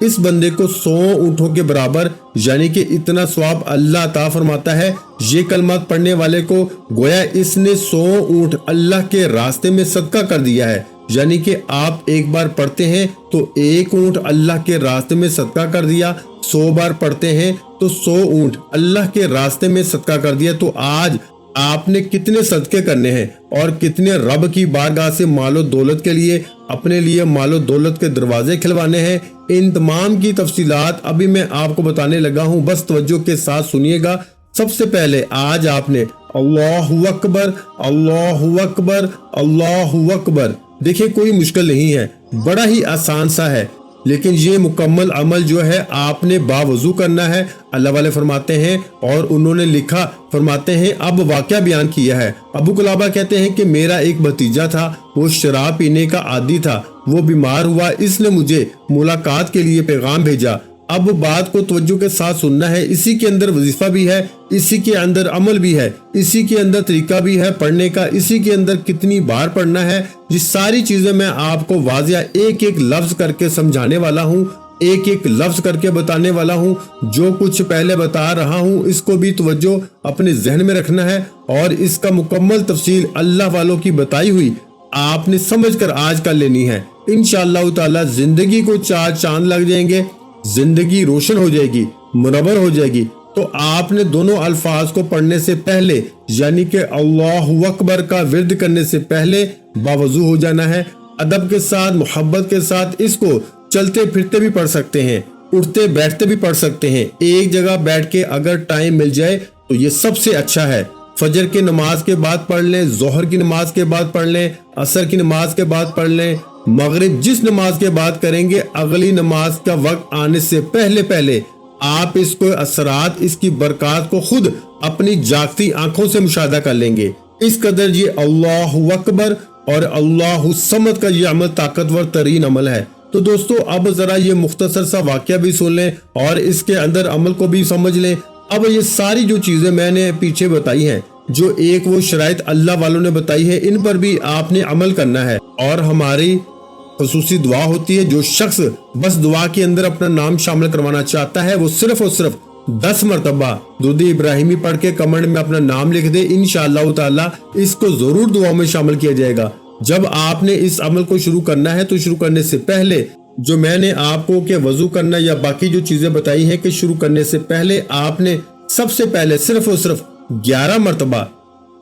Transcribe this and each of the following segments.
اس بندے کو 100 اونٹوں کے برابر یعنی کہ اتنا ثواب اللہ عطا فرماتا ہے۔ یہ کلمات پڑھنے والے کو گویا اس نے 100 اونٹ اللہ کے راستے میں صدقہ کر دیا ہے، یعنی کہ آپ ایک بار پڑھتے ہیں تو 1 اونٹ اللہ کے راستے میں صدقہ کر دیا، 100 بار پڑھتے ہیں تو 100 اونٹ اللہ کے راستے میں صدقہ کر دیا۔ تو آج آپ نے کتنے صدقے کرنے ہیں اور کتنے رب کی بارگاہ سے مال و دولت کے لیے اپنے لیے مال و دولت کے دروازے کھلوانے ہیں، ان تمام کی تفصیلات ابھی میں آپ کو بتانے لگا ہوں، بس توجہ کے ساتھ سنیے گا۔ سب سے پہلے آج آپ نے اللہ اکبر اللہ اکبر اللہ اکبر، دیکھیں کوئی مشکل نہیں ہے، بڑا ہی آسان سا ہے، لیکن یہ مکمل عمل جو ہے آپ نے باوضو کرنا ہے۔ اللہ والے فرماتے ہیں اور انہوں نے لکھا، فرماتے ہیں اب واقعہ بیان کیا ہے۔ ابو قلابہ کہتے ہیں کہ میرا ایک بھتیجا تھا، وہ شراب پینے کا عادی تھا، وہ بیمار ہوا، اس نے مجھے ملاقات کے لیے پیغام بھیجا۔ اب بات کو توجہ کے ساتھ سننا ہے، اسی کے اندر وظیفہ بھی ہے، اسی کے اندر عمل بھی ہے، اسی کے اندر طریقہ بھی ہے پڑھنے کا، اسی کے اندر کتنی بار پڑھنا ہے، یہ ساری چیزیں میں آپ کو واضح ایک ایک لفظ کر کے سمجھانے والا ہوں، ایک ایک لفظ کر کے بتانے والا ہوں۔ جو کچھ پہلے بتا رہا ہوں اس کو بھی توجہ اپنے ذہن میں رکھنا ہے، اور اس کا مکمل تفصیل اللہ والوں کی بتائی ہوئی آپ نے سمجھ کر آج کر لینی ہے۔ انشاءاللہ تعالی زندگی کو 4 چاند لگ جائیں گے، زندگی روشن ہو جائے گی، منور ہو جائے گی۔ تو آپ نے دونوں الفاظ کو پڑھنے سے پہلے یعنی کہ اللہ اکبر کا ورد کرنے سے پہلے باوضو ہو جانا ہے، ادب کے ساتھ، محبت کے ساتھ۔ اس کو چلتے پھرتے بھی پڑھ سکتے ہیں، اٹھتے بیٹھتے بھی پڑھ سکتے ہیں، ایک جگہ بیٹھ کے اگر ٹائم مل جائے تو یہ سب سے اچھا ہے۔ فجر کی نماز کے بعد پڑھ لیں، ظہر کی نماز کے بعد پڑھ لیں، عصر کی نماز کے بعد پڑھ لیں، مغرب جس نماز کے بعد کریں گے، اگلی نماز کا وقت آنے سے پہلے آپ اس کو اثرات، اس کی برکات کو خود اپنی جاگتی آنکھوں سے مشاہدہ کر لیں گے۔ اس قدر یہ اللہ اکبر اور اللہ الصمد کا یہ عمل طاقتور ترین عمل ہے۔ تو دوستو اب ذرا یہ مختصر سا واقعہ بھی سن لیں اور اس کے اندر عمل کو بھی سمجھ لیں۔ اب یہ ساری جو چیزیں میں نے پیچھے بتائی ہیں، جو ایک وہ شرائط اللہ والوں نے بتائی ہے، ان پر بھی آپ نے عمل کرنا ہے، اور ہماری خصوصی دعا ہوتی ہے۔ جو شخص بس دعا کے اندر اپنا نام شامل کروانا چاہتا ہے وہ صرف اور صرف 10 مرتبہ درود ابراہیمی پڑھ کے کمنٹ میں اپنا نام لکھ دے، انشاءاللہ تعالی اس کو ضرور دعا میں شامل کیا جائے گا۔ جب آپ نے اس عمل کو شروع کرنا ہے تو شروع کرنے سے پہلے جو میں نے آپ کو کہ وضو کرنا یا باقی جو چیزیں بتائی ہیں کہ شروع کرنے سے پہلے آپ نے سب سے پہلے صرف اور صرف 11 مرتبہ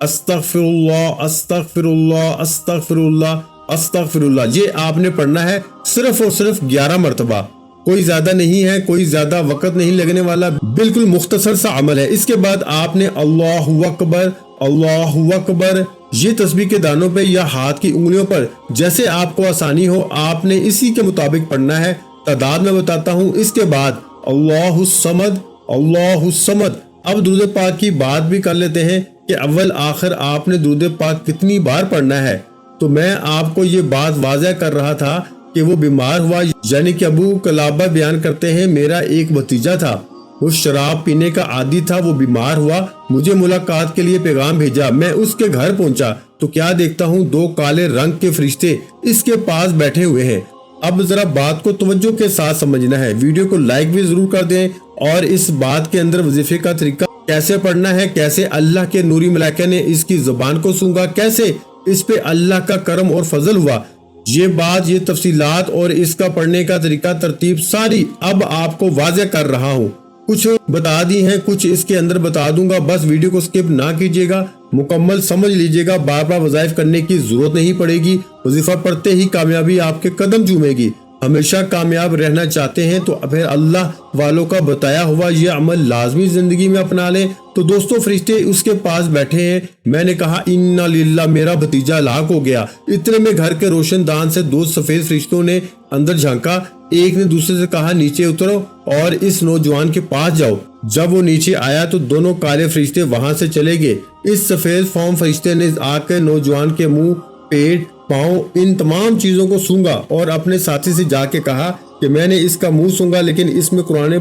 استغفر اللہ استغفر اللہ استغفر اللہ استغفر اللہ یہ آپ نے پڑھنا ہے، صرف اور صرف 11 مرتبہ، کوئی زیادہ نہیں ہے، کوئی زیادہ وقت نہیں لگنے والا، بالکل مختصر سا عمل ہے۔ اس کے بعد آپ نے اللہ اکبر اللہ اکبر یہ تسبیح کے دانوں پہ یا ہاتھ کی انگلیوں پر جیسے آپ کو آسانی ہو آپ نے اسی کے مطابق پڑھنا ہے، تعداد میں بتاتا ہوں۔ اس کے بعد اللہ الصمد اللہ الصمد۔ اب درود پاک کی بات بھی کر لیتے ہیں کہ اول آخر آپ نے درود پاک کتنی بار پڑھنا ہے۔ تو میں آپ کو یہ بات واضح کر رہا تھا کہ وہ بیمار ہوا، یعنی کہ ابو قلابہ بیان کرتے ہیں میرا ایک بھتیجا تھا، وہ شراب پینے کا عادی تھا، وہ بیمار ہوا، مجھے ملاقات کے لیے پیغام بھیجا، میں اس کے گھر پہنچا تو کیا دیکھتا ہوں 2 کالے رنگ کے فرشتے اس کے پاس بیٹھے ہوئے ہیں۔ اب ذرا بات کو توجہ کے ساتھ سمجھنا ہے، ویڈیو کو لائک بھی ضرور کر دیں، اور اس بات کے اندر وظیفے کا طریقہ کیسے پڑھنا ہے، کیسے اللہ کے نوری ملائکہ نے اس کی زبان کو سونگا، کیسے اس پہ اللہ کا کرم اور فضل ہوا، یہ بات، یہ تفصیلات اور اس کا پڑھنے کا طریقہ ترتیب ساری اب آپ کو واضح کر رہا ہوں۔ کچھ بتا دی ہیں، کچھ اس کے اندر بتا دوں گا، بس ویڈیو کو سکپ نہ کیجیے گا، مکمل سمجھ لیجیے گا، بار بار وظائف کرنے کی ضرورت نہیں پڑے گی، وظیفہ پڑھتے ہی کامیابی آپ کے قدم چومے گی۔ ہمیشہ کامیاب رہنا چاہتے ہیں تو پھر اللہ والوں کا بتایا ہوا یہ عمل لازمی زندگی میں اپنا لیں۔ تو دوستو فرشتے اس کے پاس بیٹھے ہیں، میں نے کہا انا للہ، میرا بھتیجا ہلاک ہو گیا۔ اتنے میں گھر کے روشن دان سے 2 سفید فرشتوں نے اندر جھانکا، ایک نے دوسرے سے کہا نیچے اترو اور اس نوجوان کے پاس جاؤ۔ جب وہ نیچے آیا تو دونوں کالے فرشتے وہاں سے چلے گئے۔ اس سفید فام فرشتے نے آ کے نوجوان کے منہ، پیٹ، پاؤں، ان تمام چیزوں کو سونگا اور اپنے ساتھی سے جا کے کہا کہ میں نے اس کا منہ سونگا لیکن اس میں قرآن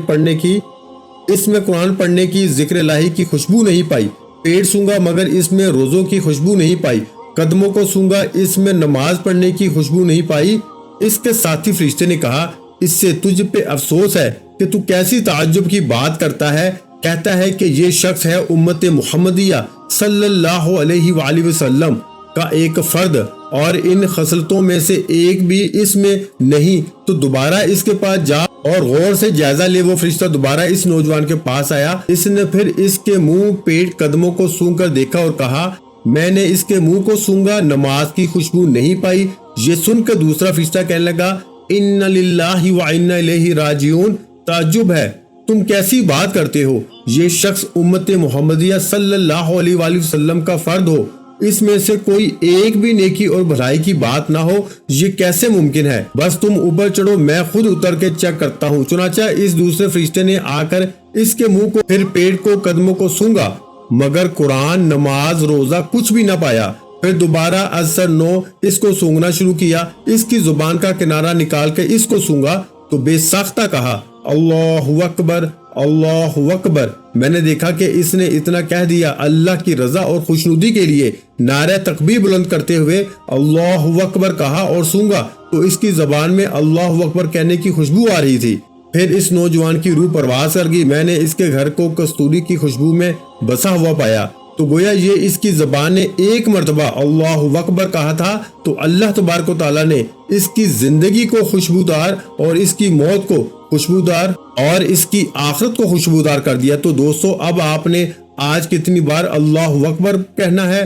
پڑھنے کی ذکر الہی کی خوشبو نہیں پائی، پیٹ سونگا مگر اس میں روزوں کی خوشبو نہیں پائی، قدموں کو سونگا اس میں نماز پڑھنے کی خوشبو نہیں پائی۔ اس کے ساتھی فرشتے نے کہا اس سے تجھ پہ افسوس ہے کہ تو کیسی تعجب کی بات کرتا ہے۔ کہتا ہے کہ یہ شخص ہے امت محمدیہ صلی اللہ علیہ وآلہ وسلم کا ایک فرد اور ان خصلتوں میں سے ایک بھی اس میں نہیں، تو دوبارہ اس کے پاس جا اور غور سے جائزہ لے۔ وہ فرشتہ دوبارہ اس نوجوان کے پاس آیا، اس نے پھر اس کے منہ پیٹ قدموں کو سونگ کر دیکھا اور کہا میں نے اس کے منہ کو سونگا، نماز کی خوشبو نہیں پائی۔ یہ سن کر دوسرا فرشتہ کہنے لگا ان للہ و انا الیہ راجعون، تعجب ہے تم کیسی بات کرتے ہو، یہ شخص امت محمدیہ صلی اللہ علیہ وآلہ وسلم کا فرد ہو، اس میں سے کوئی ایک بھی نیکی اور بھلائی کی بات نہ ہو، یہ کیسے ممکن ہے؟ بس تم اوپر چڑھو، میں خود اتر کے چیک کرتا ہوں۔ چنانچہ اس دوسرے فرشتے نے آ کر اس کے منہ کو پھر پیٹ کو قدموں کو سونگا، مگر قرآن، نماز، روزہ کچھ بھی نہ پایا۔ پھر دوبارہ اثر نو اس کو سونگنا شروع کیا، اس کی زبان کا کنارہ نکال کے اس کو سونگا تو بے ساختہ کہا اللہ اکبر اللہ اکبر۔ میں نے دیکھا کہ اس نے اتنا کہہ دیا، اللہ کی رضا اور خوشنودی کے لیے نعرہ تکبیر بلند کرتے ہوئے اللہ اکبر کہا اور سونگا تو اس کی زبان میں اللہ اکبر کہنے کی خوشبو آ رہی تھی۔ پھر اس نوجوان کی روح پرواز کر گئی، میں نے اس کے گھر کو کستوری کی خوشبو میں بسا ہوا پایا، تو گویا یہ اس کی زبان نے ایک مرتبہ اللہ اکبر کہا تھا تو اللہ تبارک و تعالیٰ نے اس کی زندگی کو خوشبودار اور اس کی موت کو خوشبودار اور اس کی آخرت کو خوشبودار کر دیا۔ تو دوستو، اب آپ نے آج کتنی بار اللہ اکبر کہنا ہے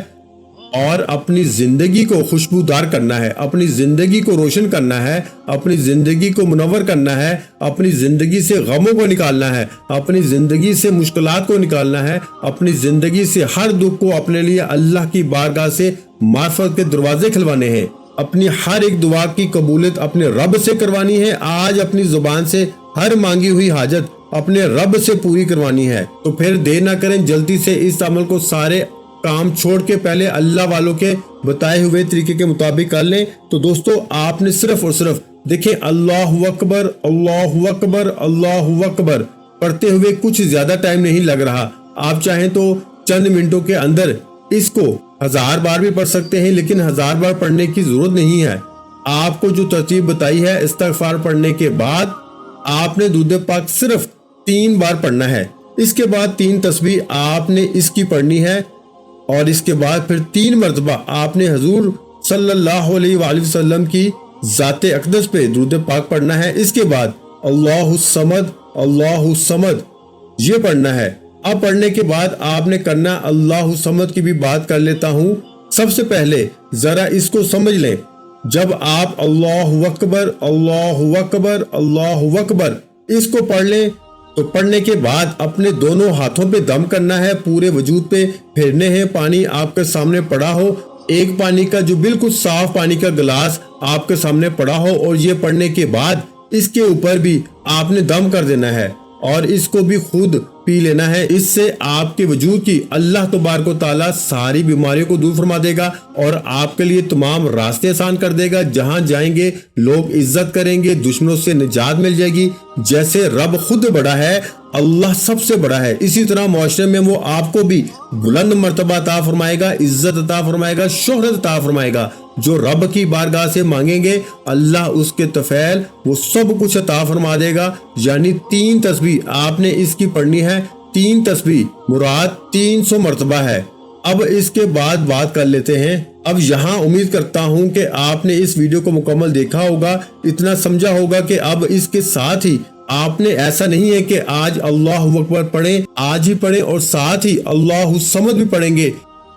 اور اپنی زندگی کو خوشبودار کرنا ہے، اپنی زندگی کو روشن کرنا ہے، اپنی زندگی کو منور کرنا ہے، اپنی زندگی سے غموں کو نکالنا ہے، اپنی زندگی سے مشکلات کو نکالنا ہے، اپنی زندگی سے ہر دکھ کو اپنے لیے اللہ کی بارگاہ سے معرفت کے دروازے کھلوانے ہیں، اپنی ہر ایک دعا کی قبولیت اپنے رب سے کروانی ہے۔ آج اپنی زبان سے ہر مانگی ہوئی حاجت اپنے رب سے پوری کروانی ہے۔ تو پھر دیر نہ کریں، جلدی سے اس عمل کو سارے کام چھوڑ کے پہلے اللہ والوں کے بتائے ہوئے طریقے کے مطابق کر لیں۔ تو دوستو، آپ نے صرف اور صرف دیکھیں اللہ اکبر اللہ اکبر اللہ اکبر پڑھتے ہوئے کچھ زیادہ ٹائم نہیں لگ رہا۔ آپ چاہیں تو چند منٹوں کے اندر اس کو 1000 بار بھی پڑھ سکتے ہیں، لیکن 1000 بار پڑھنے کی ضرورت نہیں ہے۔ آپ کو جو ترتیب بتائی ہے، استغفار پڑھنے کے بعد آپ نے درود پاک صرف 3 بار پڑھنا ہے، اس کے بعد 3 تسبیح آپ نے اس کی پڑھنی ہے، اور اس کے بعد پھر 3 مرتبہ آپ نے حضور صلی اللہ علیہ وآلہ وسلم کی ذات اقدس پہ درود پاک پڑھنا ہے۔ اس کے بعد اللہ الصمد یہ پڑھنا ہے۔ اب پڑھنے کے بعد آپ نے کرنا اللہ الصمد کی بھی بات کر لیتا ہوں۔ سب سے پہلے ذرا اس کو سمجھ لیں، جب آپ اللہ اکبر اللہ اکبر اللہ اکبر اس کو پڑھ لیں تو پڑھنے کے بعد اپنے دونوں ہاتھوں پہ دم کرنا ہے، پورے وجود پہ پھیرنے ہیں۔ پانی آپ کے سامنے پڑا ہو، ایک پانی کا جو بالکل صاف پانی کا گلاس آپ کے سامنے پڑا ہو، اور یہ پڑھنے کے بعد اس کے اوپر بھی آپ نے دم کر دینا ہے اور اس کو بھی خود پی لینا ہے۔ اس سے آپ کے وجود کی اللہ تبارک و تعالیٰ ساری بیماریوں کو دور فرما دے گا اور آپ کے لیے تمام راستے آسان کر دے گا۔ جہاں جائیں گے لوگ عزت کریں گے، دشمنوں سے نجات مل جائے گی۔ جیسے رب خود بڑا ہے، اللہ سب سے بڑا ہے، اسی طرح معاشرے میں وہ آپ کو بھی بلند مرتبہ عطا فرمائے گا، عزت عطا فرمائے گا، شہرت عطا فرمائے گا۔ جو رب کی بارگاہ سے مانگیں گے اللہ اس کے طفیل وہ سب کچھ عطا فرما دے گا۔ یعنی 3 تسبیح آپ نے اس کی پڑھنی ہے، 3 تسبیح مراد 300 مرتبہ ہے۔ اب اس کے بعد بات کر لیتے ہیں۔ اب یہاں امید کرتا ہوں کہ آپ نے اس ویڈیو کو مکمل دیکھا ہوگا، اتنا سمجھا ہوگا کہ اب اس کے ساتھ ہی آپ نے ایسا نہیں ہے کہ آج اللہ اکبر پڑھیں، آج ہی پڑھیں اور ساتھ ہی اللہ الصمد بھی پڑھیں گے،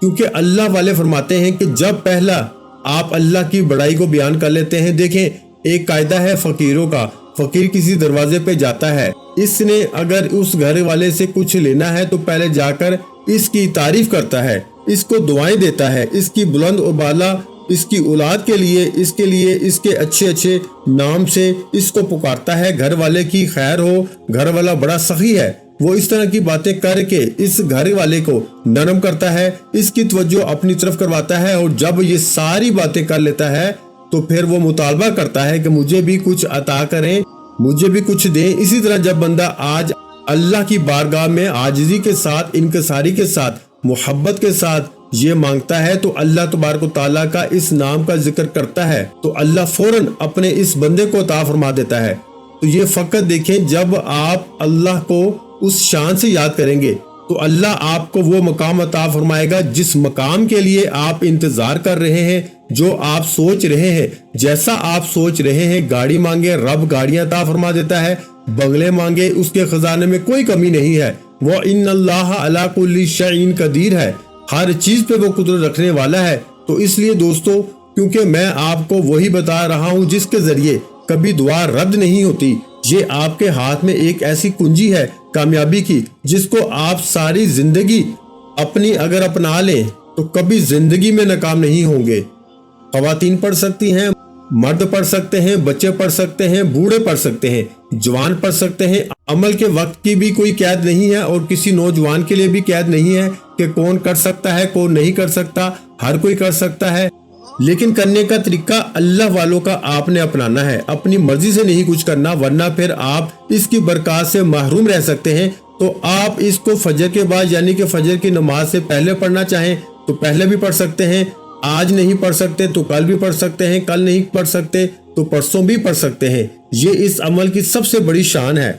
کیونکہ اللہ والے فرماتے ہیں کہ جب پہلا آپ اللہ کی بڑائی کو بیان کر لیتے ہیں۔ دیکھیں، ایک قاعدہ ہے فقیروں کا، فقیر کسی دروازے پہ جاتا ہے، اس نے اگر اس گھر والے سے کچھ لینا ہے تو پہلے جا کر اس کی تعریف کرتا ہے، اس کو دعائیں دیتا ہے، اس کی بلند و بالا اس کی اولاد کے لیے، اس کے اچھے اچھے نام سے اس کو پکارتا ہے۔ گھر والے کی خیر ہو، گھر والا بڑا سخی ہے، وہ اس طرح کی باتیں کر کے اس گھر والے کو نرم کرتا ہے، اس کی توجہ اپنی طرف کرواتا ہے، اور جب یہ ساری باتیں کر لیتا ہے تو پھر وہ مطالبہ کرتا ہے کہ مجھے بھی کچھ عطا کریں، مجھے بھی کچھ دیں۔ اسی طرح جب بندہ آج اللہ کی بارگاہ میں عاجزی کے ساتھ، انکساری کے ساتھ، محبت کے ساتھ یہ مانگتا ہے تو اللہ تبارک و تعالیٰ کا اس نام کا ذکر کرتا ہے تو اللہ فوراً اپنے اس بندے کو عطا فرما دیتا ہے۔ تو یہ فقط دیکھیں جب آپ اللہ کو اس شان سے یاد کریں گے تو اللہ آپ کو وہ مقام عطا فرمائے گا جس مقام کے لیے آپ انتظار کر رہے ہیں، جو آپ سوچ رہے ہیں۔ جیسا آپ سوچ رہے ہیں، گاڑی مانگے رب گاڑیاں عطا فرما دیتا ہے، بنگلے مانگے اس کے خزانے میں کوئی کمی نہیں ہے۔ وَإِنَّ اللَّهَ عَلَى كُلِّ شَيْءٍ قدیر ہے، ہر چیز پہ وہ قدرت رکھنے والا ہے۔ تو اس لیے دوستو، کیونکہ میں آپ کو وہی بتا رہا ہوں جس کے ذریعے کبھی دعا رد نہیں ہوتی، یہ آپ کے ہاتھ میں ایک ایسی کنجی ہے کامیابی کی، جس کو آپ ساری زندگی اپنی اگر اپنا لیں تو کبھی زندگی میں ناکام نہیں ہوں گے۔ خواتین پڑھ سکتی ہیں، مرد پڑھ سکتے ہیں، بچے پڑھ سکتے ہیں، بوڑھے پڑھ سکتے ہیں، جوان پڑھ سکتے ہیں۔ عمل کے وقت کی بھی کوئی قید نہیں ہے اور کسی نوجوان کے لیے بھی قید نہیں ہے کہ کون کر سکتا ہے کون نہیں کر سکتا، ہر کوئی کر سکتا ہے۔ لیکن کرنے کا طریقہ اللہ والوں کا آپ نے اپنانا ہے، اپنی مرضی سے نہیں کچھ کرنا، ورنہ پھر آپ اس کی برکات سے محروم رہ سکتے ہیں۔ تو آپ اس کو فجر کے بعد یعنی کہ فجر کی نماز سے پہلے پڑھنا چاہیں تو پہلے بھی پڑھ سکتے ہیں، آج نہیں پڑھ سکتے تو کل بھی پڑھ سکتے ہیں، کل نہیں پڑھ سکتے تو پرسوں بھی پڑھ سکتے ہیں۔ یہ اس عمل کی سب سے بڑی شان ہے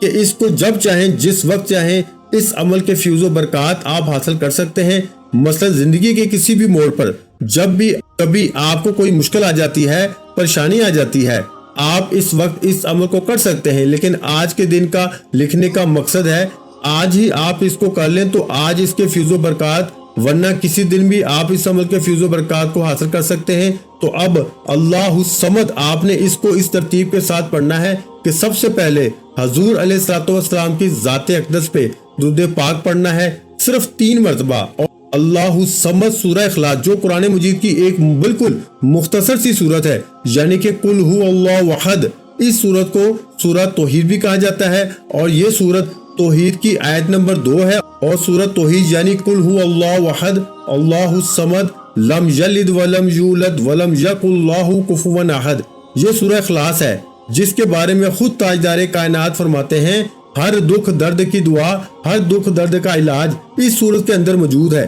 کہ اس کو جب چاہیں جس وقت چاہیں اس عمل کے فیوز و برکات آپ حاصل کر سکتے ہیں۔ مثلا زندگی کے کسی بھی موڑ پر جب بھی کبھی آپ کو کوئی مشکل آ جاتی ہے، پریشانی آ جاتی ہے، آپ اس وقت اس عمل کو کر سکتے ہیں۔ لیکن آج کے دن کا لکھنے کا مقصد ہے آج ہی آپ اس کو کر لیں تو آج اس کے فیوز و برکات، ورنہ کسی دن بھی آپ اس عمل کے فیوز و برکات کو حاصل کر سکتے ہیں۔ تو اب اللہ الصمد آپ نے اس کو اس ترتیب کے ساتھ پڑھنا ہے کہ سب سے پہلے حضور علیہ الصلوۃ والسلام کی ذات اقدس پہ درود پاک پڑھنا ہے صرف 3 مرتبہ، اور اللہ الصمد سورہ اخلاص جو قرآن مجید کی ایک بالکل مختصر سی صورت ہے، یعنی کہ قل هو اللہ احد، اس صورت کو سورہ توحید بھی کہا جاتا ہے، اور یہ صورت توحید کی آیت نمبر 2 ہے، اور سورہ توحید یعنی قل هو اللہ احد اللہ الصمد لم یلد ولم یولد ولم یکن لہ کفوا احد، یہ سورہ اخلاص ہے جس کے بارے میں خود تاجدار کائنات فرماتے ہیں ہر دکھ درد کی دعا، ہر دکھ درد کا علاج اس سورت کے اندر موجود ہے۔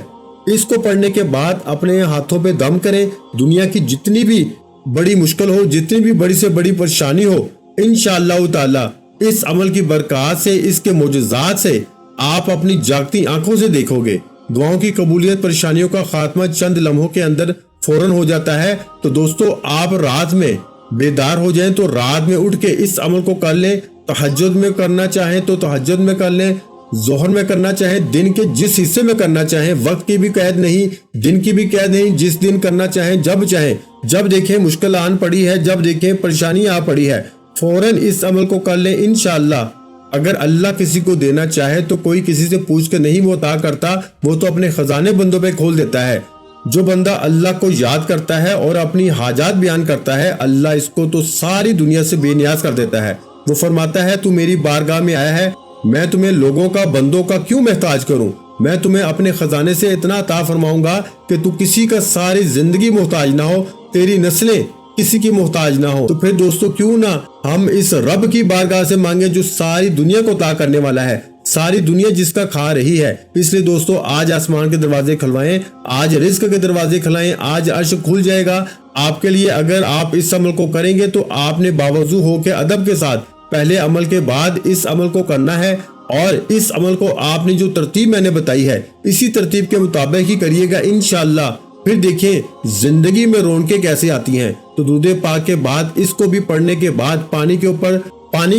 اس کو پڑھنے کے بعد اپنے ہاتھوں پہ دم کریں، دنیا کی جتنی بھی بڑی مشکل ہو، جتنی بھی بڑی سے بڑی پریشانی ہو، انشاءاللہ تعالی اس عمل کی برکات سے، اس کے معجزات سے آپ اپنی جاگتی آنکھوں سے دیکھو گے۔ دعاؤں کی قبولیت، پریشانیوں کا خاتمہ چند لمحوں کے اندر فوراً ہو جاتا ہے۔ تو دوستو، آپ رات میں بیدار ہو جائیں تو رات میں اٹھ کے اس عمل کو کر لیں۔ تہجد میں کرنا چاہیں تو تہجد میں کر لیں، ظہر میں کرنا چاہیں، دن کے جس حصے میں کرنا چاہیں، وقت کی بھی قید نہیں، دن کی بھی قید نہیں، جس دن کرنا چاہیں، جب دیکھیں مشکل آن پڑی ہے، جب دیکھیں پریشانی آ پڑی ہے، فوراً اس عمل کو کر لیں۔ انشاءاللہ اگر اللہ کسی کو دینا چاہے تو کوئی کسی سے پوچھ کے نہیں وہ عطا کرتا، وہ تو اپنے خزانے بندوں پہ کھول دیتا ہے۔ جو بندہ اللہ کو یاد کرتا ہے اور اپنی حاجات بیان کرتا ہے، اللہ اس کو تو ساری دنیا سے بے نیاز کر دیتا ہے۔ وہ فرماتا ہے تو میری بارگاہ میں آیا ہے، میں تمہیں لوگوں کا، بندوں کا کیوں محتاج کروں؟ میں تمہیں اپنے خزانے سے اتنا عطا فرماؤں گا کہ تو کسی کا ساری زندگی محتاج نہ ہو، تیری نسلیں کسی کی محتاج نہ ہو۔ تو پھر دوستو کیوں نہ ہم اس رب کی بارگاہ سے مانگے جو ساری دنیا کو عطا کرنے والا ہے، ساری دنیا جس کا کھا رہی ہے۔ اس لیے دوستو آج آسمان کے دروازے کھلوائیں، آج رزق کے دروازے کھلائیں، آج عرش کھل جائے گا آپ کے لیے۔ اگر آپ اس عمل کو کریں گے تو آپ نے باوضو ہو کے ادب کے ساتھ پہلے عمل کے بعد اس عمل کو کرنا ہے، اور اس عمل کو آپ نے جو ترتیب میں نے بتائی ہے اسی ترتیب کے مطابق ہی کریے گا انشاءاللہ۔ پھر دیکھیں زندگی میں رونقیں کیسے آتی ہیں۔ تو درود پاک کے بعد اس کو بھی پڑھنے کے بعد پانی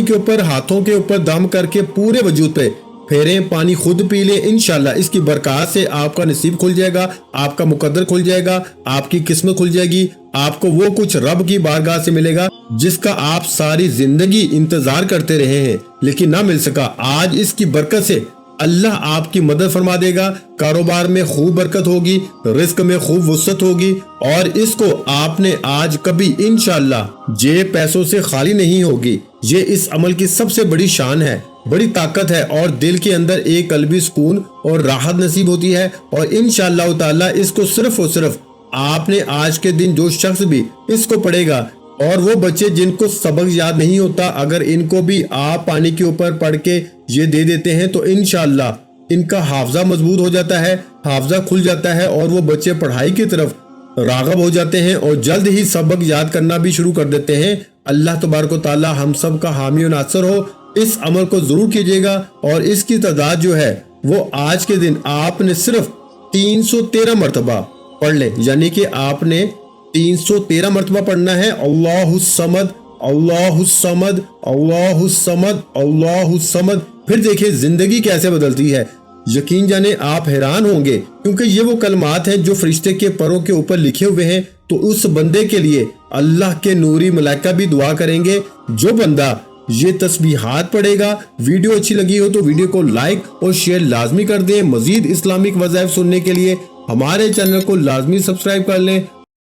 کے اوپر ہاتھوں کے اوپر دم کر کے پورے وجود پہ پھیریں، پانی خود پی لیں۔ انشاءاللہ اس کی برکات سے آپ کا نصیب کھل جائے گا، آپ کا مقدر کھل جائے گا، آپ کی قسمت کھل جائے گی، آپ کو وہ کچھ رب کی بارگاہ سے ملے گا جس کا آپ ساری زندگی انتظار کرتے رہے ہیں لیکن نہ مل سکا۔ آج اس کی برکت سے اللہ آپ کی مدد فرما دے گا، کاروبار میں خوب برکت ہوگی، رزق میں خوب وسعت ہوگی، اور اس کو آپ نے آج کبھی انشاءاللہ جیب پیسوں سے خالی نہیں ہوگی۔ یہ اس عمل کی سب سے بڑی شان ہے، بڑی طاقت ہے، اور دل کے اندر ایک قلبی سکون اور راحت نصیب ہوتی ہے۔ اور انشاءاللہ تعالی اس کو صرف اور صرف آپ نے آج کے دن جو شخص بھی اس کو پڑھے گا، اور وہ بچے جن کو سبق یاد نہیں ہوتا، اگر ان کو بھی آپ پانی کے اوپر پڑھ کے یہ دے دیتے ہیں تو انشاءاللہ ان کا حافظہ مضبوط ہو جاتا ہے، حافظہ کھل جاتا ہے، اور وہ بچے پڑھائی کی طرف راغب ہو جاتے ہیں اور جلد ہی سبق یاد کرنا بھی شروع کر دیتے ہیں۔ اللہ تبارک و تعالی ہم سب کا حامی و ناصر ہو۔ اس عمل کو ضرور کیجیے گا اور اس کی تعداد جو ہے وہ آج کے دن آپ نے صرف 313 مرتبہ پڑھ لے، یعنی کہ آپ نے 313 مرتبہ پڑھنا ہے اللہ الصمد اللہ الصمد اللہ الصمد اللہ الصمد۔ پھر دیکھیں زندگی کیسے بدلتی ہے، یقین جانے آپ حیران ہوں گے، کیونکہ یہ وہ کلمات ہیں جو فرشتے کے پروں کے اوپر لکھے ہوئے ہیں۔ تو اس بندے کے لیے اللہ کے نوری ملائکہ بھی دعا کریں گے۔ جو بندہ یہ تسبیحات پڑھے گا۔ ویڈیو اچھی لگی ہو تو ویڈیو کو لائک اور شیئر لازمی کر دیں۔ مزید اسلامک وظائف سننے کے لیے ہمارے چینل کو لازمی سبسکرائب کر لیں۔